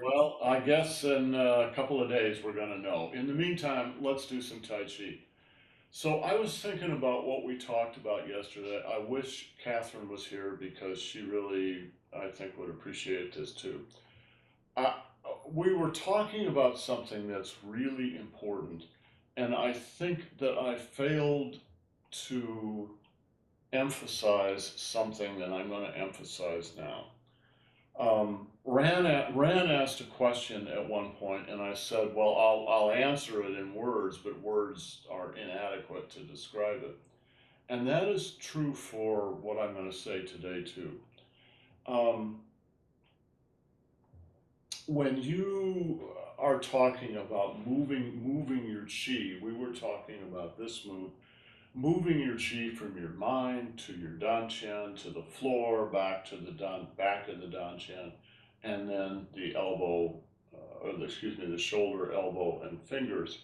Well, I guess in a couple of days we're going to know. In the meantime, let's do some Tai Chi. So I was thinking about what we talked about yesterday. I wish Catherine was here because she really, I think, would appreciate this too. I, we were talking about something that's really important, and I think that I failed to emphasize something that I'm going to emphasize now. Ran asked a question at one point, and I said, "Well, I'll answer it in words, but words are inadequate to describe it." And that is true for what I'm going to say today too. Um, when you are talking about moving your chi, we were talking about this move, moving your chi from your mind to your dantian to the floor, back to the back of the dantian, and then the elbow, excuse me, the shoulder, elbow, and fingers.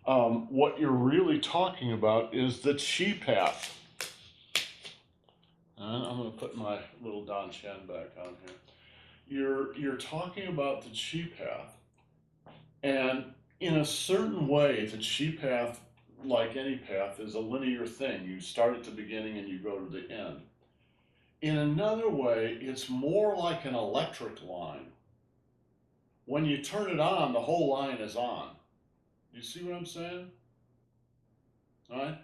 What you're really talking about is the chi path. I'm going to put my little dantian back on here. You're talking about the chi path, and in a certain way, the chi path, like any path, is a linear thing. You start at the beginning and you go to the end. In another way, it's more like an electric line. When you turn it on, the whole line is on. You see what I'm saying? All right?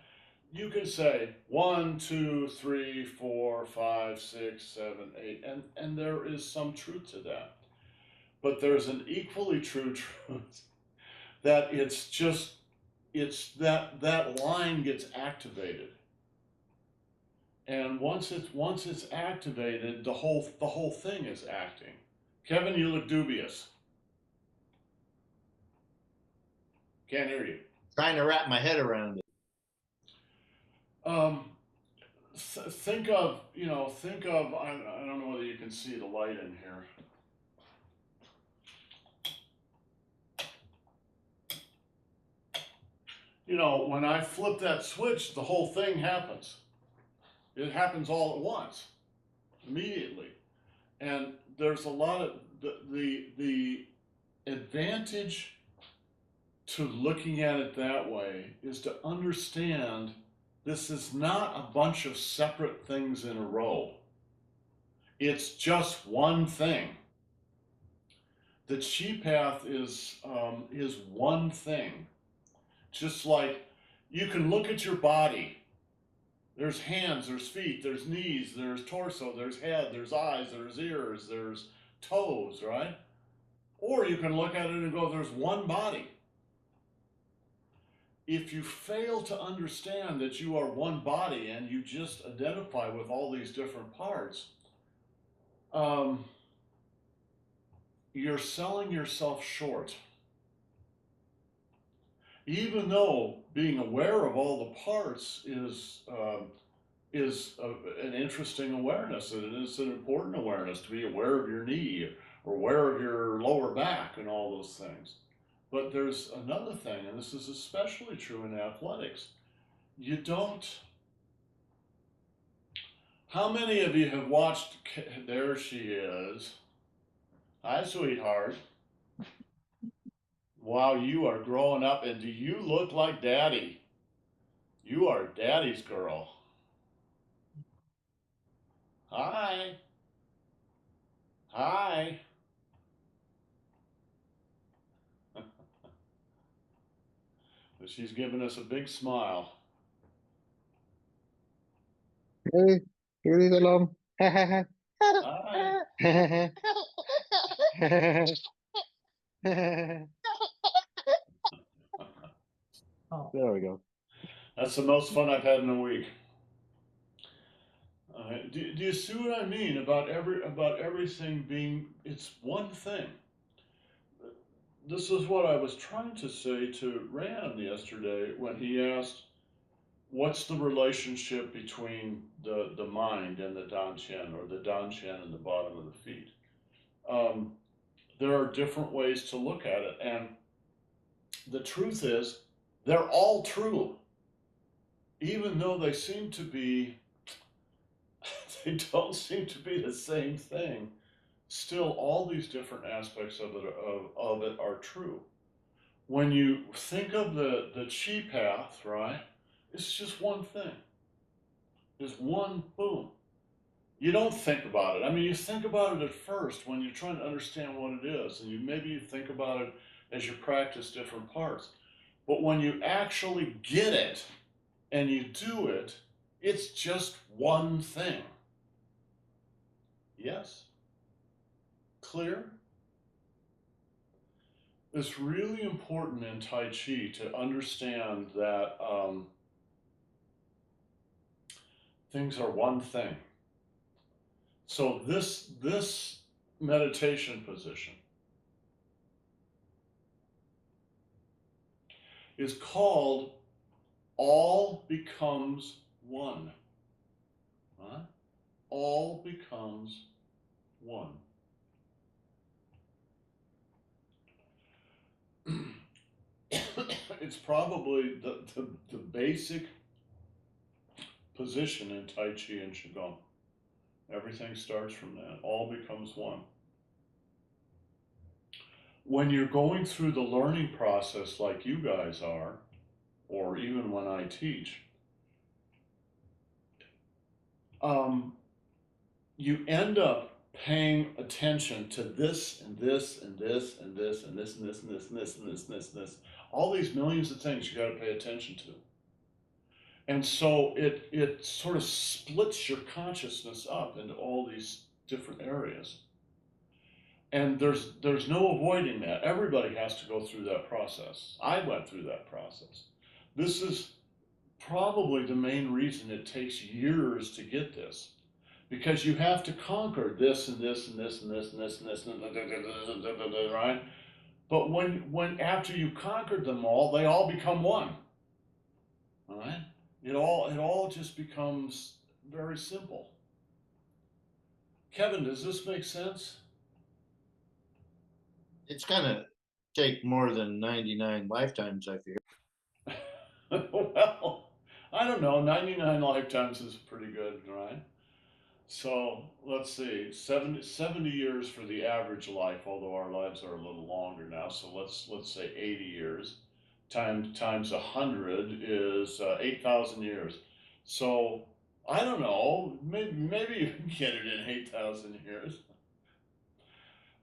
You can say 1, 2, 3, 4, 5, 6, 7, 8, and there is some truth to that. But there's an equally true truth that it's that line gets activated. And once it's activated, the whole thing is acting. Kevin, you look dubious. Can't hear you. Trying to wrap my head around it. Um, think of I don't know whether you can see the light in here. When I flip that switch, the whole thing happens. It happens all at once, immediately. And there's a lot of the advantage to looking at it that way is to understand this is not a bunch of separate things in a row. It's just one thing. The chi path is one thing. Just like you can look at your body. There's hands, there's feet, there's knees, there's torso, there's head, there's eyes, there's ears, there's toes, right? Or you can look at it and go, there's one body. If you fail to understand that you are one body and you just identify with all these different parts, you're selling yourself short. Even though being aware of all the parts is an interesting awareness, and it's an important awareness to be aware of your knee or aware of your lower back and all those things. But there's another thing, and this is especially true in athletics. You don't. How many of you have watched? There she is. Hi, sweetheart. Wow, you are growing up, and do you look like daddy? You are daddy's girl. Hi. Hi. She's giving us a big smile. Hey, Yuri Salam. Hi. There we go. That's the most fun I've had in a week. Do you see what I mean about everything being it's one thing? This is what I was trying to say to Ram yesterday when he asked, "What's the relationship between the mind and the dantian, or the dantian and the bottom of the feet?" Um, there are different ways to look at it, and the truth is, they're all true, even though they seem to be they don't seem to be the same thing still all these different aspects of it are true. When you think of the chi path, right, it's just one thing. It's one boom. You don't think about it. I mean, you think about it at first when you're trying to understand what it is, and maybe you think about it as you practice different parts. But when you actually get it and you do it, it's just one thing. Yes? Clear? It's really important in Tai Chi to understand that things are one thing. So this meditation position is called all becomes one. Huh? All becomes one. It's probably the basic position in Tai Chi and Qigong. Everything starts from that. All becomes one. When you're going through the learning process like you guys are, or even when I teach, you end up paying attention to this and this and this and this and this and this and this and this and this and this and this. All these millions of things you got to pay attention to. And so it sort of splits your consciousness up into all these different areas. And there's no avoiding that. Everybody has to go through that process. I went through that process. This is probably the main reason it takes years to get this. Because you have to conquer this and this and this and this and this and this and this, right? But when after you conquered them all, they all become one. All right? It all just becomes very simple. Kevin, does this make sense? It's gonna take more than 99 lifetimes, I fear. Well, I don't know. 99 lifetimes is pretty good, right? So let's see, 70 years for the average life, although our lives are a little longer now. So let's say 80 years times 100 is 8,000 years. So I don't know, maybe you can get it in 8,000 years.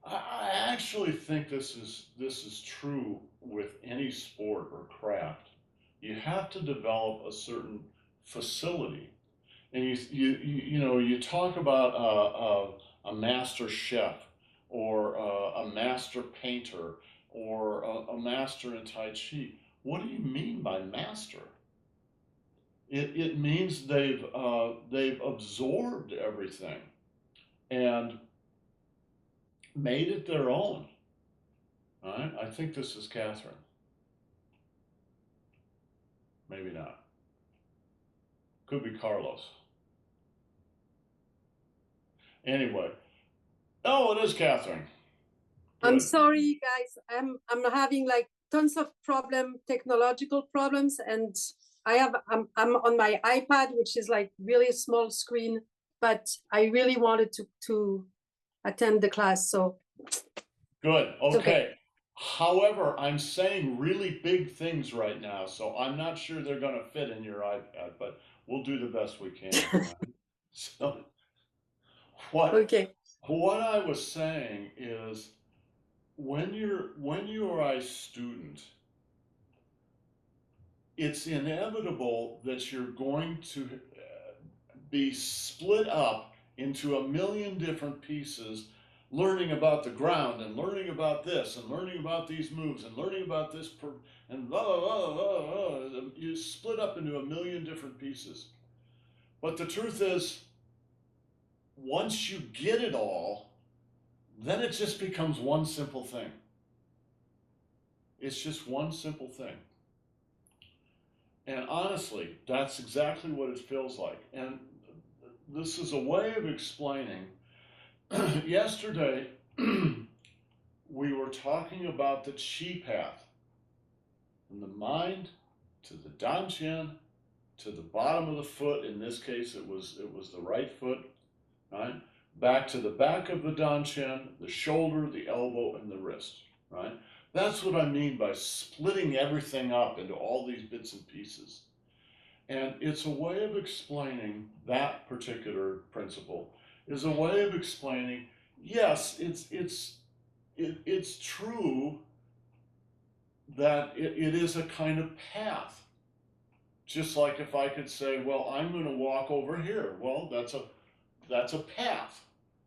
I actually think this is true with any sport or craft. You have to develop a certain facility, and you talk about a master chef or a master painter or a master in Tai Chi. What do you mean by master? It means they've absorbed everything and made it their own. All right? I think this is Catherine. Maybe not. Could be Carlos. Anyway. Oh, it is Catherine. Good. I'm sorry, guys. I'm having like tons of technological problems, and I'm on my iPad, which is like really a small screen, but I really wanted to attend the class. So good. Okay. However, I'm saying really big things right now, so I'm not sure they're going to fit in your iPad, but we'll do the best we can. Right? So what I was saying is when you are a student, it's inevitable that you're going to be split up into a million different pieces, learning about the ground and learning about this and learning about these moves and learning about this and blah, blah, blah, blah, blah. You split up into a million different pieces. But the truth is, once you get it all, then it just becomes one simple thing. It's just one simple thing. And honestly, that's exactly what it feels like. And this is a way of explaining. Yesterday, we were talking about the chi path, from the mind to the dantian to the bottom of the foot. In this case, it was the right foot, right? back to the back of the dantian, the shoulder, the elbow, and the wrist, right? That's what I mean by splitting everything up into all these bits and pieces. And it's a way of explaining that particular principle, is a way of explaining, yes, it's true that it is a kind of path. Just like if I could say, well, I'm going to walk over here. Well, that's a path.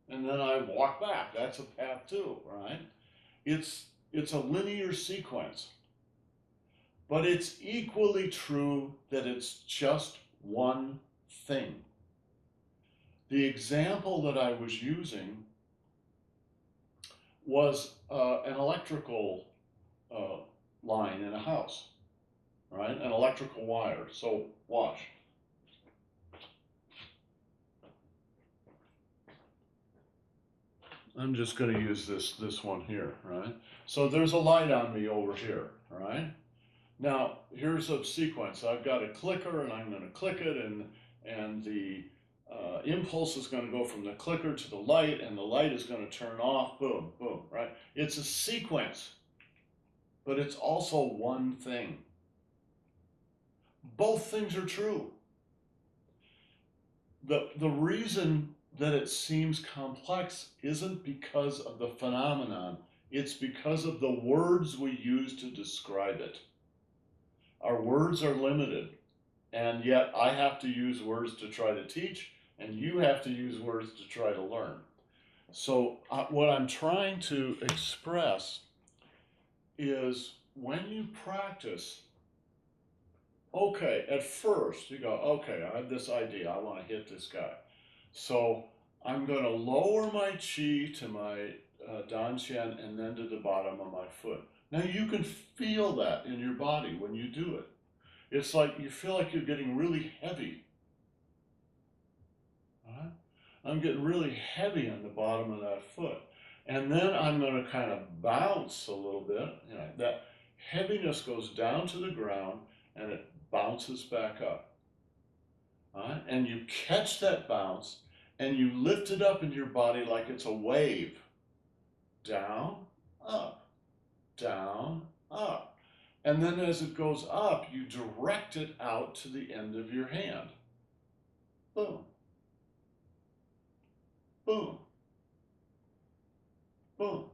And then I walk back. That's a path too, right? It's a linear sequence. But it's equally true that it's just one thing. The example that I was using was an electrical line in a house, right? An electrical wire. So watch. I'm just going to use this one here, right? So there's a light on me over here, right? Now here's a sequence. I've got a clicker, and I'm going to click it, and the impulse is going to go from the clicker to the light, and the light is going to turn off. Boom, boom, right? It's a sequence, but it's also one thing. Both things are true. The reason that it seems complex isn't because of the phenomenon, it's because of the words we use to describe it. Our words are limited, and yet I have to use words to try to teach, and you have to use words to try to learn. So what I'm trying to express is when you practice, okay, at first you go, okay, I have this idea, I want to hit this guy. So I'm going to lower my chi to my dantian and then to the bottom of my foot. Now you can feel that in your body when you do it. It's like you feel like you're getting really heavy. Right? I'm getting really heavy on the bottom of that foot. And then I'm going to kind of bounce a little bit. You know, that heaviness goes down to the ground and it bounces back up. Right? And you catch that bounce and you lift it up in your body like it's a wave. Down, up, down, up. And then as it goes up, you direct it out to the end of your hand. Boom. Boom. Boom.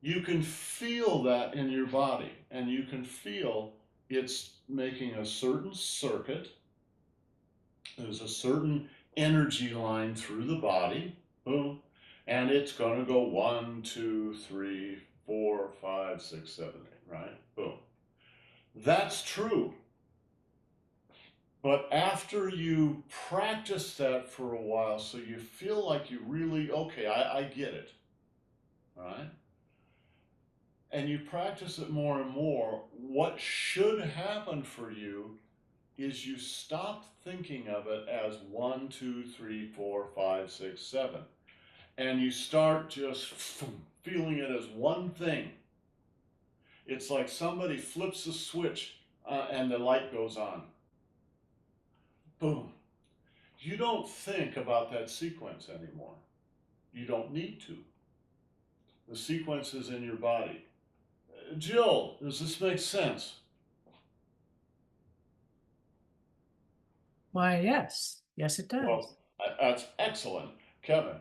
You can feel that in your body, and you can feel it's making a certain circuit. There's a certain energy line through the body. Boom. And it's going to go 1, 2, 3, 4, 5, 6, 7, 8, right? Boom. That's true. But after you practice that for a while, so you feel like you really, okay, I get it, right? And you practice it more and more, what should happen for you is you stop thinking of it as 1, 2, 3, 4, 5, 6, 7. And you start just feeling it as one thing. It's like somebody flips a switch and the light goes on. Boom. You don't think about that sequence anymore. You don't need to. The sequence is in your body. Jill, does this make sense? Why, yes. Yes, it does. Well, that's excellent. Kevin.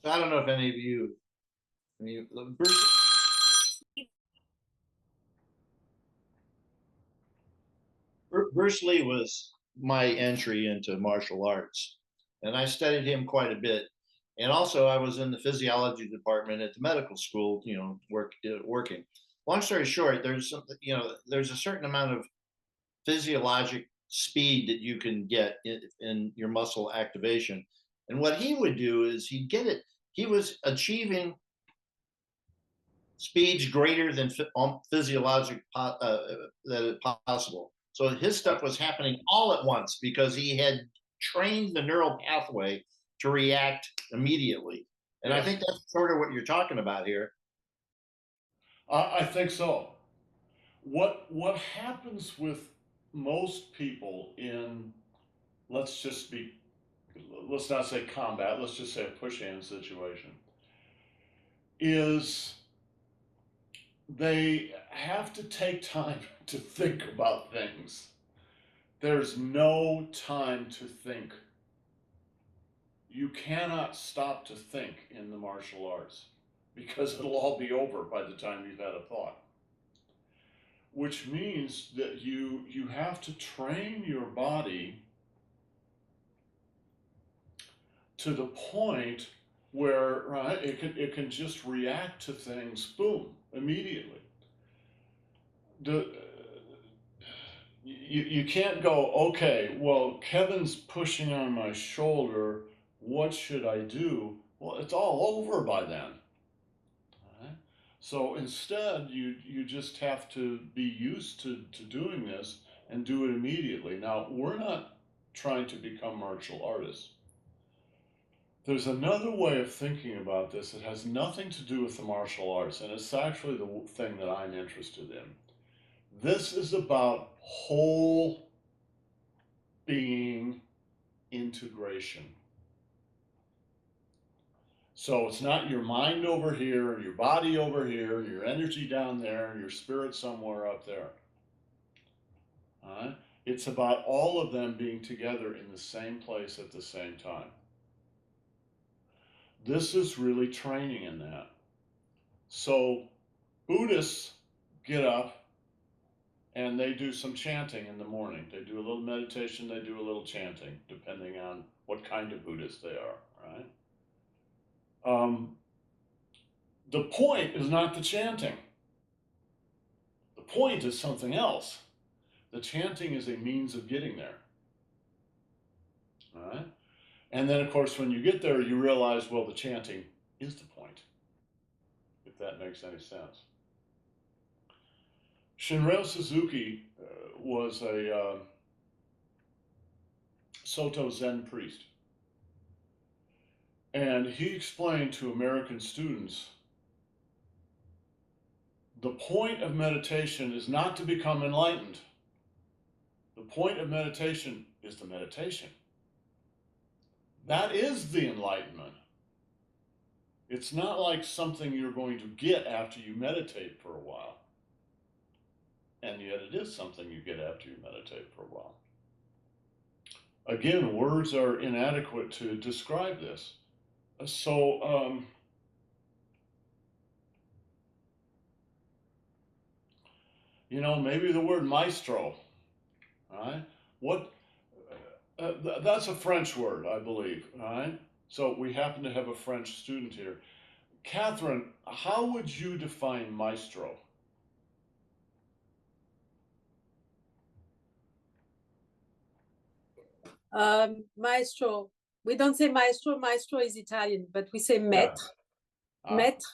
I don't know if any of you, Bruce Lee was my entry into martial arts, and I studied him quite a bit. And also, I was in the physiology department at the medical school, working. Long story short, there's a certain amount of physiologic speed that you can get in your muscle activation. And what he would do is he was achieving speeds greater than physiologic possible. So his stuff was happening all at once because he had trained the neural pathway to react immediately. And I think that's sort of what you're talking about here. I think so. What happens with most people in, let's just be let's not say combat, let's just say a push hand situation, is they have to take time to think about things. There's no time to think. You cannot stop to think in the martial arts because it'll all be over by the time you've had a thought. Which means that you have to train your body to the point where, right, it can just react to things, boom, immediately. You can't go, okay, well, Kevin's pushing on my shoulder, what should I do? Well, it's all over by then. Right? So instead, you just have to be used to doing this and do it immediately. Now, we're not trying to become martial artists. There's another way of thinking about this that has nothing to do with the martial arts, and it's actually the thing that I'm interested in. This is about whole being integration. So it's not your mind over here, and your body over here, and your energy down there, and your spirit somewhere up there. All right? It's about all of them being together in the same place at the same time. This is really training in that. So Buddhists get up and they do some chanting in the morning. They do a little meditation, they do a little chanting, depending on what kind of Buddhist they are, right? The point is not the chanting. The point is something else. The chanting is a means of getting there. All right? And then, of course, when you get there, you realize, well, the chanting is the point, if that makes any sense. Shinryo Suzuki was a Soto Zen priest. And he explained to American students, the point of meditation is not to become enlightened. The point of meditation is the meditation. That is the enlightenment. It's not like something you're going to get after you meditate for a while. And yet it is something you get after you meditate for a while. Again, words are inadequate to describe this. So, you know, maybe the word maestro, right? What? That's a French word, I believe, right? So we happen to have a French student here. Catherine, how would you define maestro? Maestro. We don't say maestro. Maestro is Italian, but we say maître. Maître.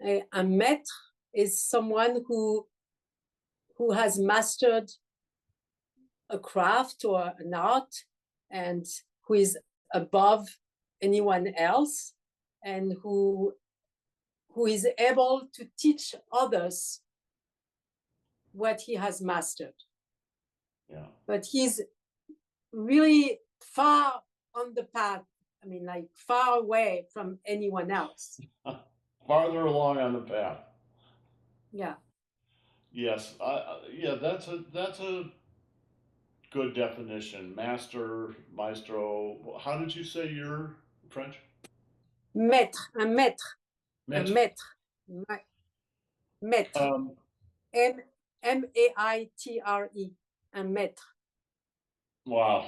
A maître is someone who has mastered a craft or an art and who is above anyone else and who is able to teach others what he has mastered. Yeah. But he's really far on the path. I mean, like far away from anyone else. Farther along on the path. Yeah. Yes. Yeah, that's a good definition. Master, maestro. How did you say you're French? Maître, un maître. Maître. Un maître. Maître. M-A-I-T-R-E. Un maître. Wow.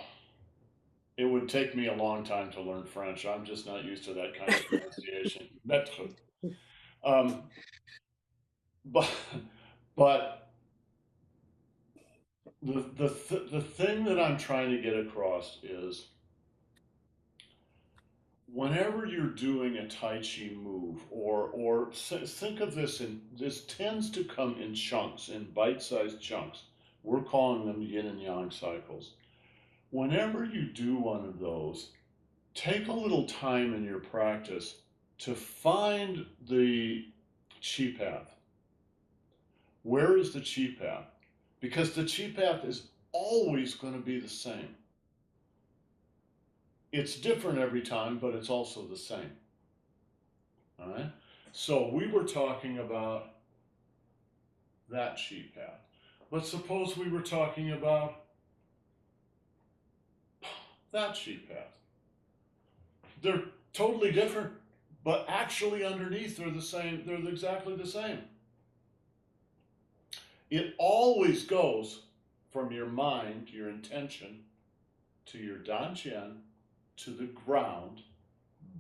It would take me a long time to learn French. I'm just not used to that kind of pronunciation. Maître. But the thing that I'm trying to get across is whenever you're doing a Tai Chi move, or think of this tends to come in chunks, in bite-sized chunks. We're calling them yin and yang cycles. Whenever you do one of those, take a little time in your practice to find the chi path. Where is the chi path? Because the chi path is always going to be the same. It's different every time, but it's also the same. All right. So we were talking about that chi path. But suppose we were talking about that chi path. They're totally different, but actually underneath they're the same. They're exactly the same. It always goes from your mind, your intention, to your dantian, to the ground,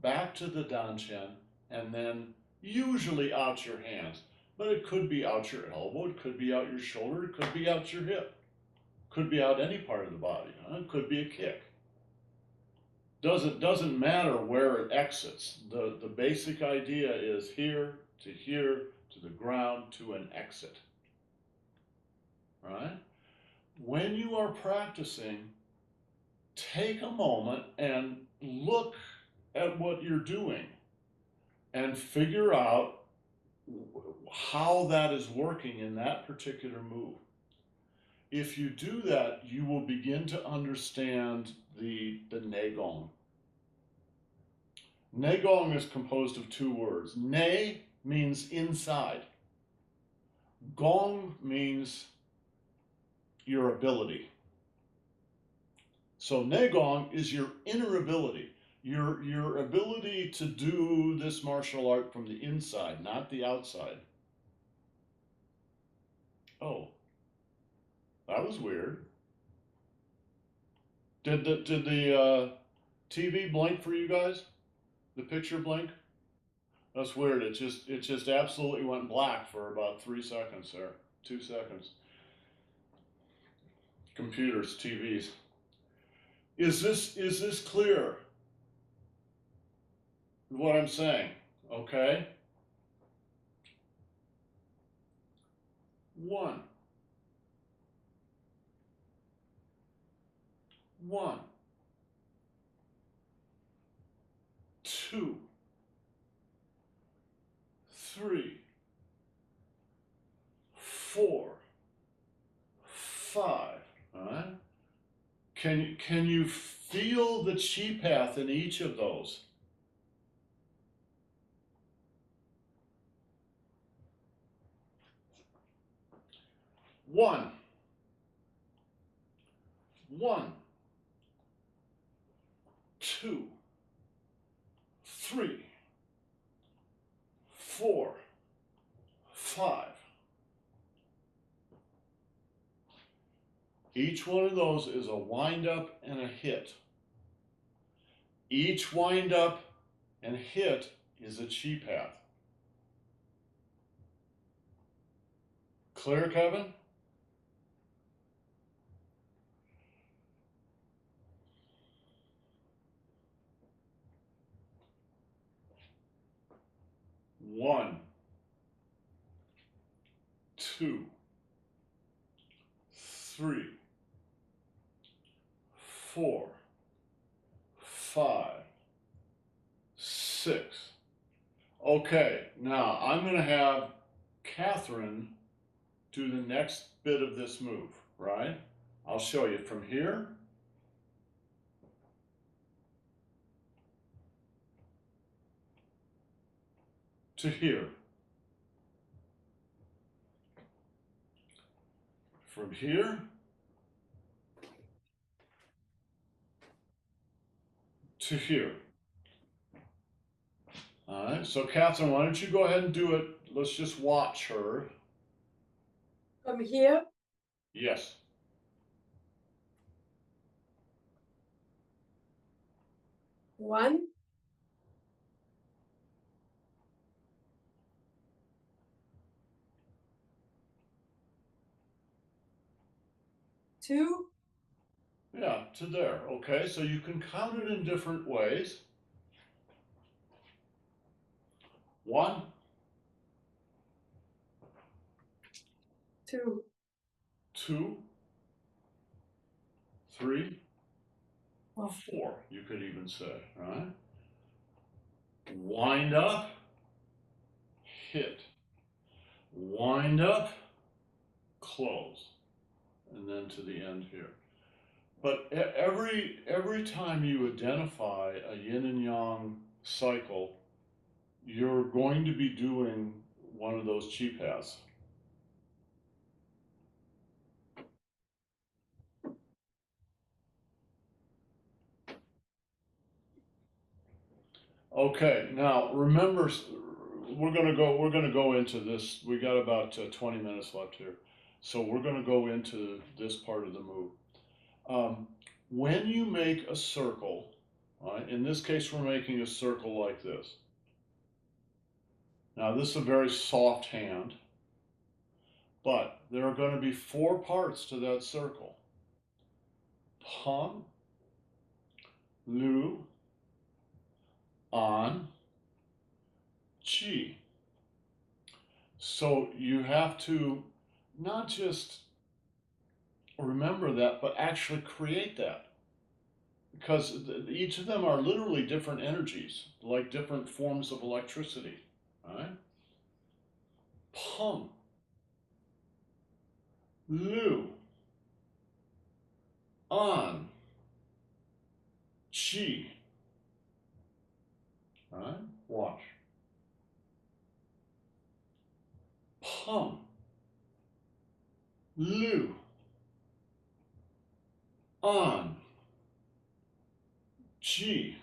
back to the dantian, and then usually out your hands. But it could be out your elbow, it could be out your shoulder, it could be out your hip, could be out any part of the body. It could be a kick. Doesn't matter where it exits. The basic idea is here, to the ground, to an exit. Right? When you are practicing, take a moment and look at what you're doing and figure out how that is working in that particular move. If you do that, you will begin to understand the Neigong. Neigong is composed of two words. Ne means inside. Gong means your ability. So Neigong is your inner ability, your ability to do this martial art from the inside, not the outside. Oh, that was weird. Did the TV blink for you guys? The picture blink? That's weird. It just absolutely went black for about 3 seconds there. 2 seconds. Computers, TVs. Is this clear? What I'm saying? Okay. 1. 1. 2. 3. 4. 5. All right. Can you feel the chi path in each of those? One. 2. 3. 4. 5. Each one of those is a wind up and a hit. Each wind up and hit is a chi path. Clear, Kevin? One, 2, 3, 4, 5, 6. Okay, now I'm going to have Catherine do the next bit of this move, right? I'll show you from here to here. From here to here. All right, so Catherine, why don't you go ahead and do it? Let's just watch her. From here, Yes. 1, 2, Yeah, to there. Okay, so you can count it in different ways. 1, 2, 2, 3, Oh. 4, you could even say, right? Wind up, hit. Wind up, close. And then to the end here. But every time you identify a yin and yang cycle, you're going to be doing one of those chi paths. Okay, now remember, we're gonna go into this. We got about 20 minutes left here, so we're gonna go into this part of the move. When you make a circle, right? In this case, we're making a circle like this. Now, this is a very soft hand, but there are going to be 4 parts to that circle: Pong, Lu, An, Chi. So you have to not just remember that, but actually create that. Because each of them are literally different energies, like different forms of electricity. Right? Pong, Lu, An, Chi. Right? Watch. Pong, Lu, An, Chi.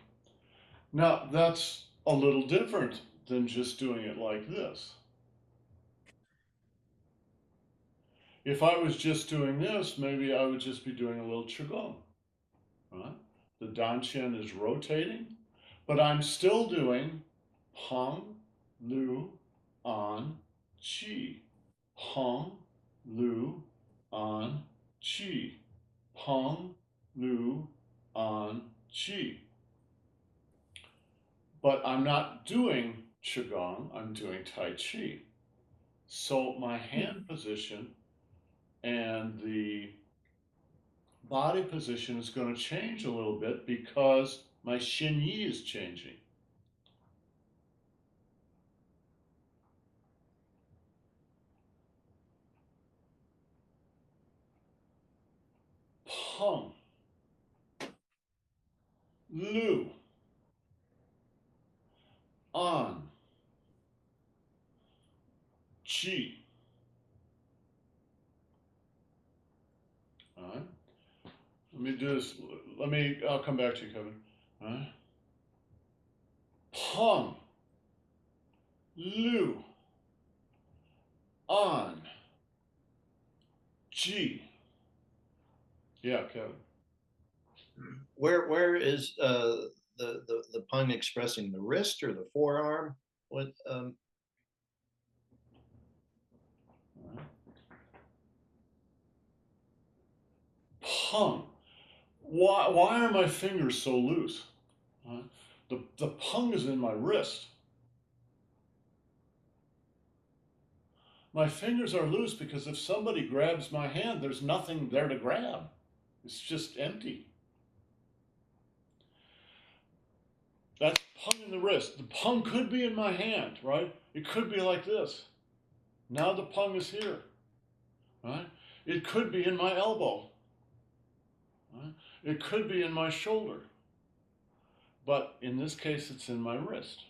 Now, that's a little different than just doing it like this. If I was just doing this, maybe I would just be doing a little Qigong. Right? The Dantian is rotating, but I'm still doing Hong, Lu, An, Chi. Hong, Lu, An, Chi. Hong, Lu, An, Chi. But I'm not doing Qigong, I'm doing Tai Chi. So my hand position and the body position is going to change a little bit because my Shin Yi is changing. Peng, Lu, An, Chi. All right. Let me do this. I'll come back to you, Kevin. All right. Peng, Lu, An, Chi. Yeah, Kevin. Where is the pung expressing, the wrist or the forearm? What Peng. Why are my fingers so loose? The pung is in my wrist. My fingers are loose because if somebody grabs my hand, there's nothing there to grab. It's just empty. That's pung in the wrist. The pung could be in my hand, right? It could be like this. Now the pung is here, right? It could be in my elbow. Right? It could be in my shoulder. But in this case, it's in my wrist.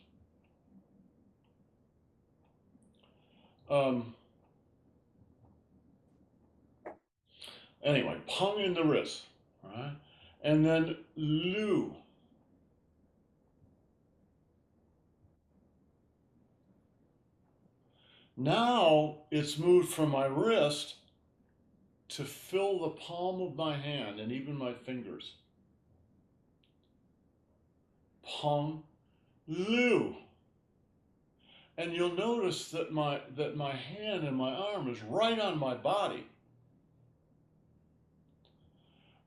Anyway, pung in the wrist, right? And then Lu. Now it's moved from my wrist to fill the palm of my hand and even my fingers. Pong, Lu. And you'll notice that my hand and my arm is right on my body.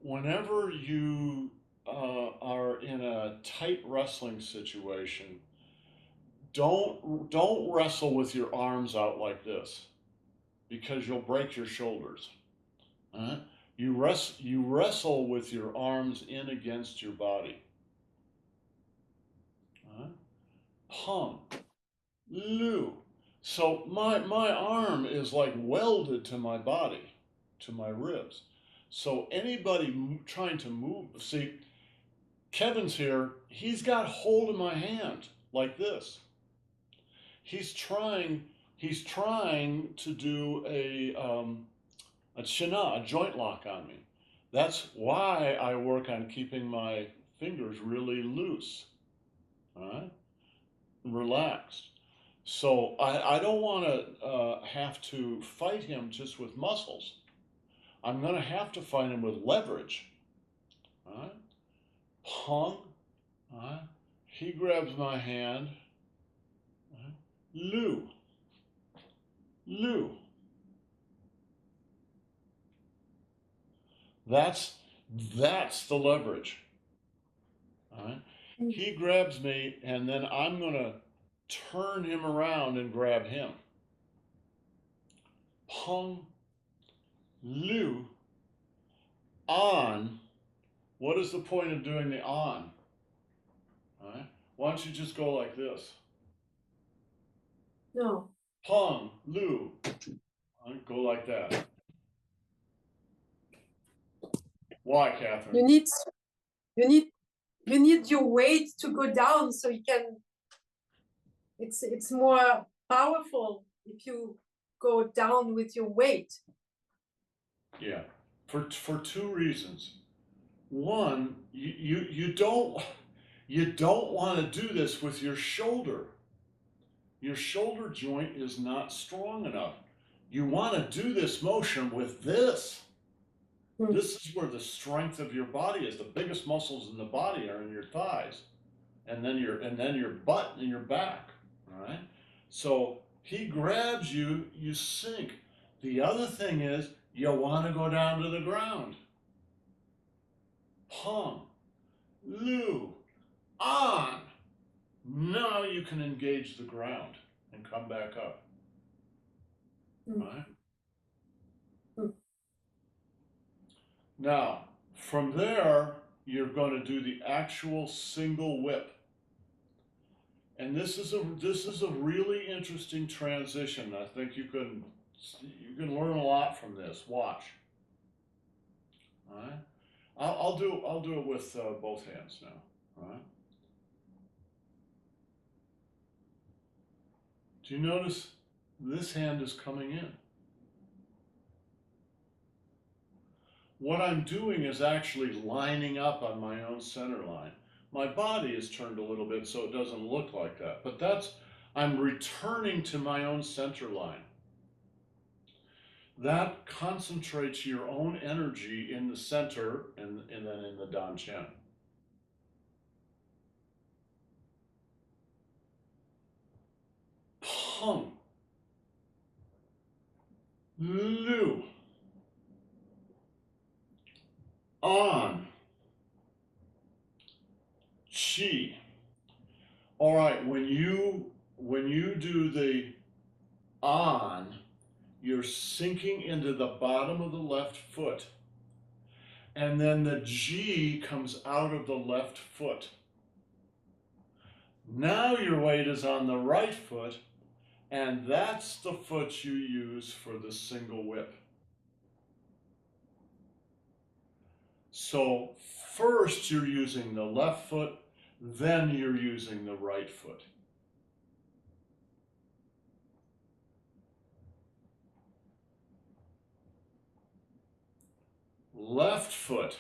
Whenever you are in a tight wrestling situation, don't wrestle with your arms out like this, because you'll break your shoulders. You wrestle with your arms in against your body. Pong, Lu. So my arm is like welded to my body, to my ribs. So anybody trying to move, see, Kevin's here, he's got hold of my hand like this. He's trying to do a china, a joint lock on me. That's why I work on keeping my fingers really loose, all right, relaxed. So I don't want to have to fight him just with muscles. I'm going to have to fight him with leverage, all right? Hung, all right? He grabs my hand, all right? Lou, Lou. That's the leverage. All right. He grabs me, and then I'm gonna turn him around and grab him. Pong, Lu, on. What is the point of doing the on? All right. Why don't you just go like this? No. Pong, Lu. All right, go like that. Why, Catherine? You need your weight to go down so you can. It's more powerful if you go down with your weight. Yeah, for two reasons. One, you don't want to do this with your shoulder. Your shoulder joint is not strong enough. You want to do this motion with this. This is where the strength of your body is. The biggest muscles in the body are in your thighs, and then your butt and your back. All right. So he grabs you, you sink. The other thing is you want to go down to the ground. Pong, Lu, on. Now you can engage the ground and come back up. Right? Now, from there, you're going to do the actual single whip. And this is a really interesting transition. I think you can learn a lot from this. Watch. All right? I'll do it with both hands now. All right? Do you notice this hand is coming in? What I'm doing is actually lining up on my own center line. My body is turned a little bit so it doesn't look like that, but I'm returning to my own center line. That concentrates your own energy in the center and then in the Dan Chen. Pung. Lu. On. Chi. All right, when you do the on, you're sinking into the bottom of the left foot, and then the G comes out of the left foot. Now your weight is on the right foot, and that's the foot you use for the single whip. So first you're using the left foot, then you're using the right foot. Left foot,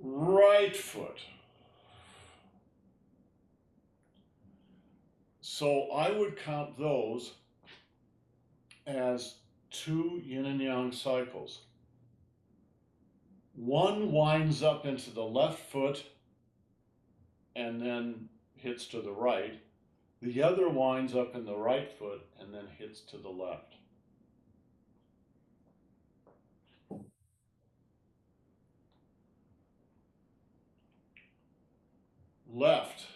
right foot. So I would count those as 2 yin and yang cycles. One winds up into the left foot and then hits to the right. The other winds up in the right foot and then hits to the left. Left.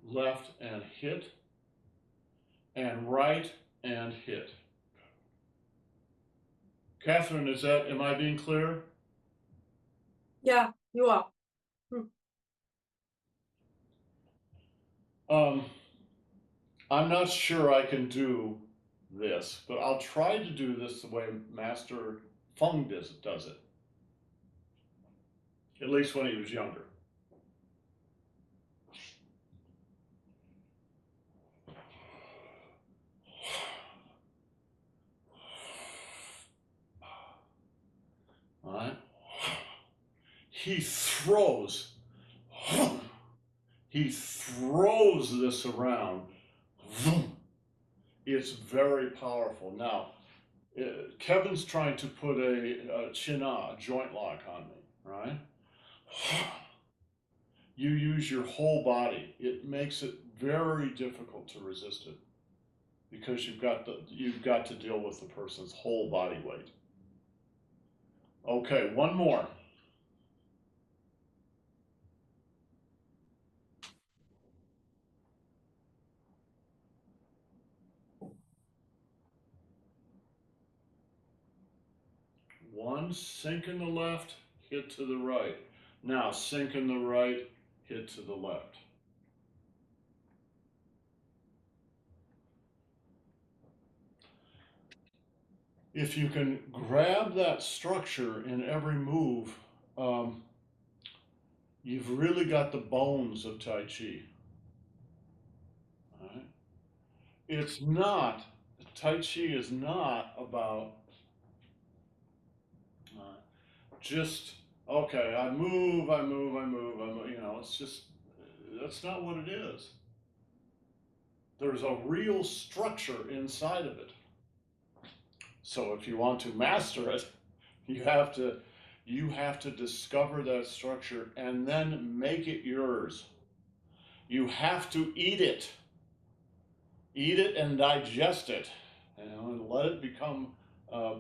Left and hit. And right and hit. Catherine, am I being clear? Yeah, you are. I'm not sure I can do this, but I'll try to do this the way Master Feng does it. At least when he was younger. All right. He throws this around. It's very powerful. Now, Kevin's trying to put a joint lock on me, right? You use your whole body. It makes it very difficult to resist it because you've got to deal with the person's whole body weight. Okay, one more. One, sink in the left, hit to the right. Now, sink in the right, hit to the left. If you can grab that structure in every move, you've really got the bones of Tai Chi. All right? It's not, Tai Chi is not about just, okay, I move, you know, it's just, that's not what it is. There's a real structure inside of it. So if you want to master it, you have to discover that structure and then make it yours. You have to eat it and digest it, you know, and let it become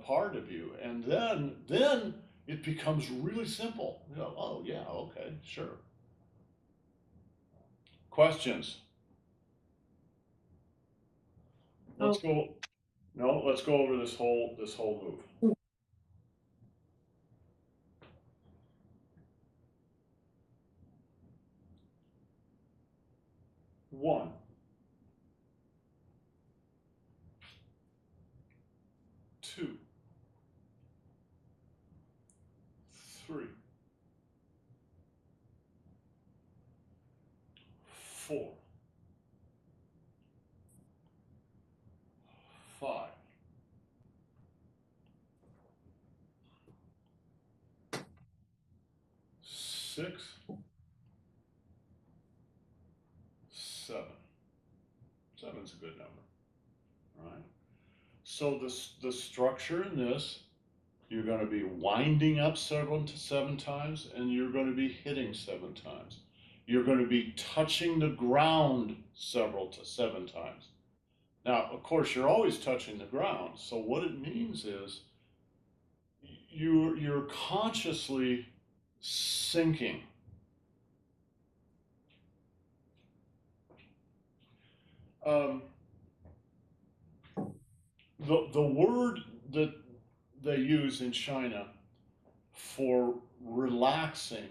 part of you. And then it becomes really simple. You know, oh yeah, okay, sure. Questions? Let's go. No, let's go over this whole move. One, two, three, four, five, six, seven. Seven's a good number, right? So the structure in this, you're going to be winding up 7 times, and you're going to be hitting 7 times. You're going to be touching the ground 7 times. Now, of course, you're always touching the ground. So what it means is you're consciously sinking. The word that they use in China for relaxing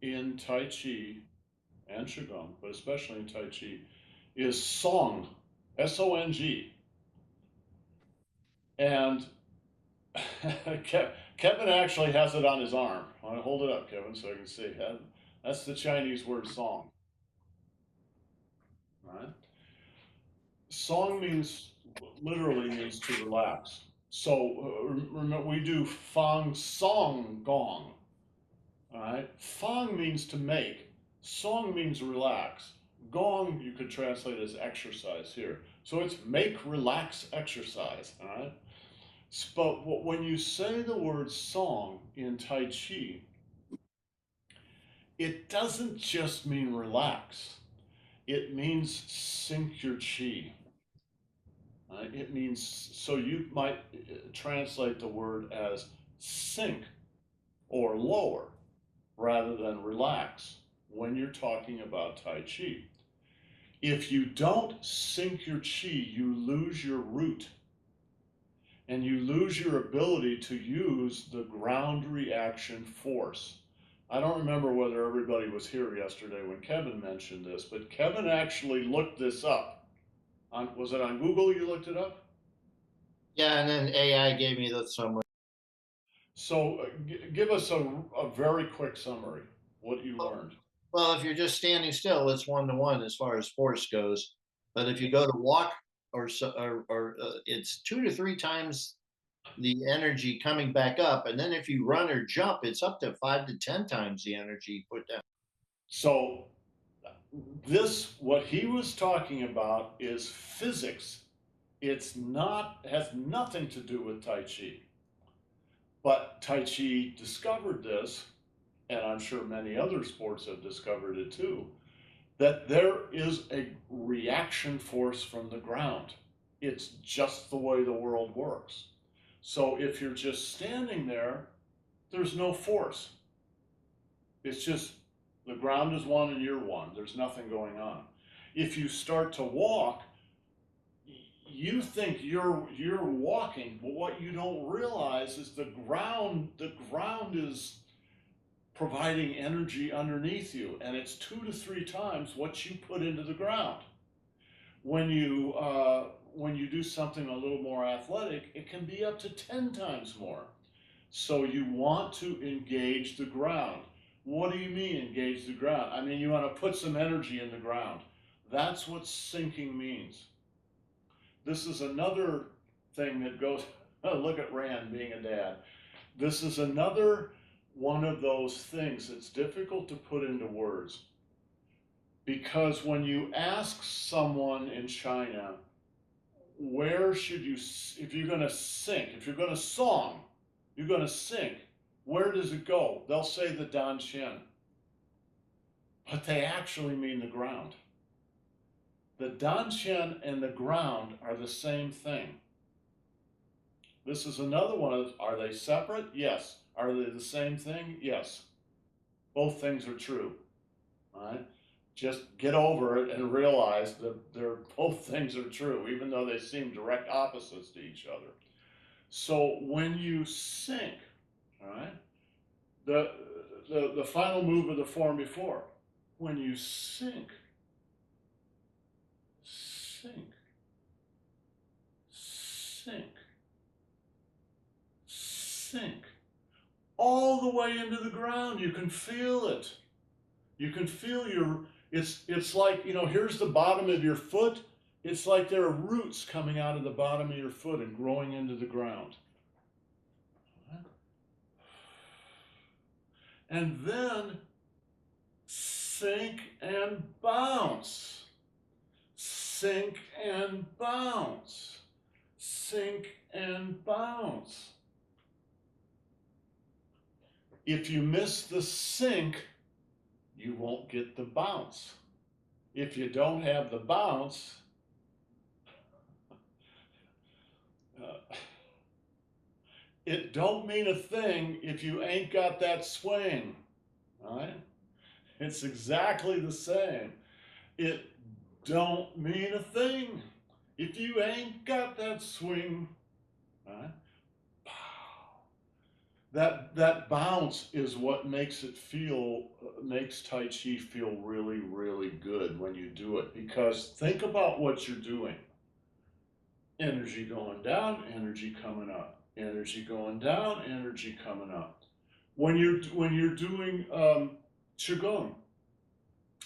in Tai Chi and Qigong, but especially in Tai Chi, is Song, S-O-N-G. And Kevin actually has it on his arm. I want to hold it up, Kevin, so I can see. That's the Chinese word song. Right? Song literally means to relax. So remember, we do Fang Song Gong. All right? Fang means to make. Song means relax. Gong you could translate as exercise here. So it's make, relax, exercise. All right? But when you say the word song in Tai Chi, it doesn't just mean relax. It means sink your chi. It means, so you might translate the word as sink or lower rather than relax when you're talking about Tai Chi. If you don't sink your chi, you lose your root and you lose your ability to use the ground reaction force. I don't remember whether everybody was here yesterday when Kevin mentioned this, but Kevin actually looked this up Was it on Google you looked it up? Yeah, and then AI gave me the summary. So give us a very quick summary, what you learned. Well, if you're just standing still, it's 1-to-1 as far as force goes. But if you go to walk it's 2 to 3 times the energy coming back up. And then if you run or jump, it's up to 5 to 10 times the energy put down. So what he was talking about is physics. It's not, has nothing to do with Tai Chi. But Tai Chi discovered this, and I'm sure many other sports have discovered it too, that there is a reaction force from the ground. It's just the way the world works. So if you're just standing there, there's no force. It's just the ground is one and you're one. There's nothing going on. If you start to walk, you think you're walking, but what you don't realize is the ground is providing energy underneath you, and it's 2 to 3 times what you put into the ground. When you do something a little more athletic, it can be up to 10 times more. So you want to engage the ground. What do you mean engage the ground? I mean, you want to put some energy in the ground. That's what sinking means. This is another thing that goes, look at Rand being a dad. This is another one of those things that's difficult to put into words. Because when you ask someone in China, where should you, if you're going to sink, if you're going to song, you're going to sink, where does it go? They'll say the Dan Xian. But they actually mean the ground. The Dan Xian and the ground are the same thing. This is another one of, are they separate? Yes. Are they the same thing? Yes. Both things are true. All right? Just get over it and realize that both things are true, even though they seem direct opposites to each other. So when you sink, all right, the final move of the form before, when you sink, sink, sink, sink, all the way into the ground, you can feel it. You can feel it's like, here's the bottom of your foot. It's like there are roots coming out of the bottom of your foot and growing into the ground. And then sink and bounce. Sink and bounce. Sink and bounce. If you miss the sink, you won't get the bounce. If you don't have the bounce, it don't mean a thing if you ain't got that swing, right? It's exactly the same. It don't mean a thing if you ain't got that swing, right? That bounce is what makes Tai Chi feel really, really good when you do it. Because think about what you're doing. Energy going down, energy coming up. Energy going down, energy coming up. When you're doing Qigong,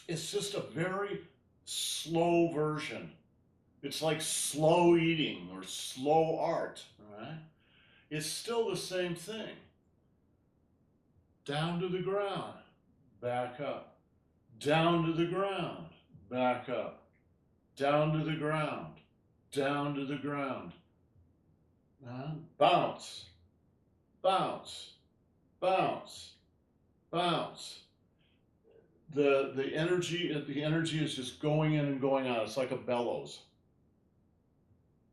it's just a very slow version. It's like slow eating or slow art, right? It's still the same thing. Down to the ground, back up. Down to the ground, back up. Down to the ground, down to the ground. Bounce, bounce, bounce, bounce. The energy is just going in and going out. It's like a bellows.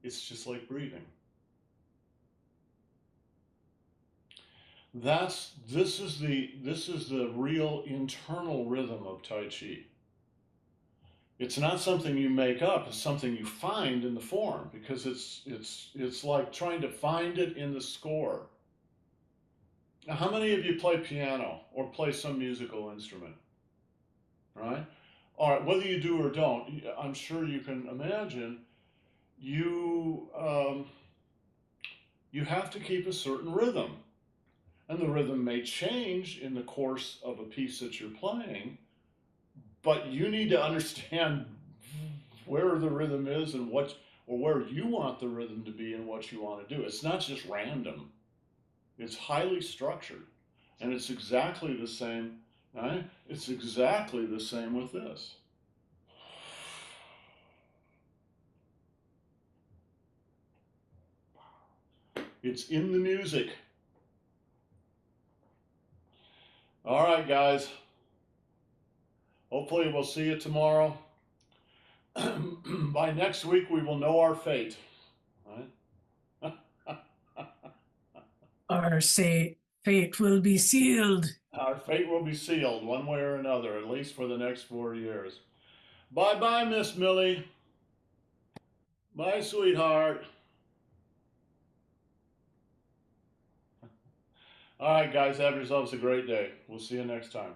It's just like breathing. This is the real internal rhythm of Tai Chi. It's not something you make up, it's something you find in the form, because it's like trying to find it in the score. Now, how many of you play piano or play some musical instrument? Right? All right, whether you do or don't, I'm sure you can imagine you you have to keep a certain rhythm, and the rhythm may change in the course of a piece that you're playing, but you need to understand where the rhythm is and what, or where you want the rhythm to be and what you want to do. It's not just random. It's highly structured, and it's exactly the same, right? It's exactly the same with this. It's in the music. All right, guys. Hopefully we'll see you tomorrow. By next week, we will know our fate. Right? Or say fate will be sealed. Our fate will be sealed one way or another, at least for the next 4 years. Bye-bye, Miss Millie. Bye, sweetheart. All right, guys, have yourselves a great day. We'll see you next time.